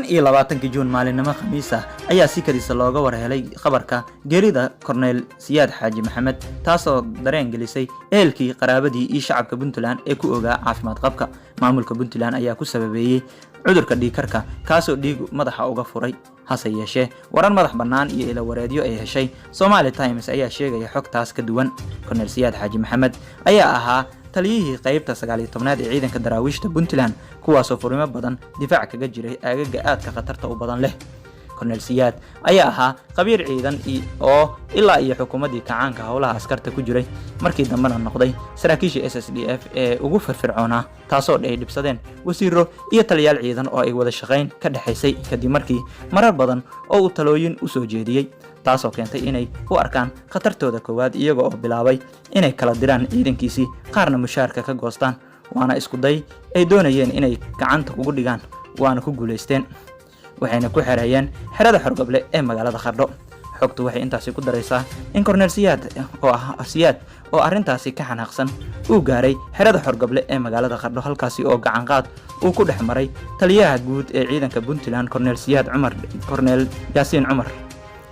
iyo 20 Juun maalinimo Khamiis ah ayaa si kadis looga warhelay khabarka geerida Cornel Siyaad Xaaji Maxamed taasoo dareen gelisay ehelkii qaraabadii iyo shacabka Puntland ee ku ogaa caafimaad qabka maamulka Puntland ayaa ku sababeeyay cudurka dhiigkarka kaasoo dhiig madaxa uga furay hase yeeshee waran madax bannaan iyo ila wareedyo ay heshay Somali Times ayaa sheegaya xogtaas ka duwan Cornel Siyaad Xaaji Maxamed ayaa ahaa taliyihii qaybta 19aad ee ciidanka daraawiishta Puntland kuwaasoo furimo badan difaac kaga jiray aagaga aadka khatarta u badan leh Cornel Siyaad ayaa ahaa qabiir ciidan oo ilaa iyo xukuumadii kacaanka howlaha askarta ku jiray markii dambana noqday saraakiisha SSDF ee ugu firfircoona taasoo ay dhibsadeen wasiiro iyo taliyaal ciidan oo ay wada shaqayn ka dhaxaysay kadib markii marar badan oo uu talooyin u soo jeediyay taasoo keentay inay u arkaan khatartooda koowaad iyaga oo bilaabay inay kala diraan ciidankiisii qaarna mushaarka ka goostaan waana isku day ay doonayeen inay gacanta ugu dhigaan waana ku guuleysteen waxayna ku xereeyeen xerada Xorgable ee magaalada Qardho xogtu waxay intaasi ku daraysaa in Cornel Siyaad oo arintaasi ka xanaaqsan uu gaaray xerada Xorgable ee magaalada Qardho halkaasi oo gacan qaad uu ku dhexmaray taliyaha guud ee ciidanka Puntland Cornel Yaasiin Cumar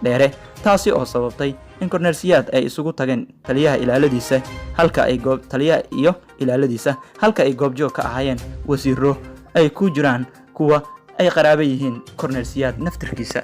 dheere taasi oo sababtay in Cornel Siyaad ay isugu tageen taliyaha ilaaladiisa halka ay goobjoog ka ahaayeen wasiiro ay ku jiraan kuwa ay qaraabo yihiin Cornel Siyaad naftirkiisa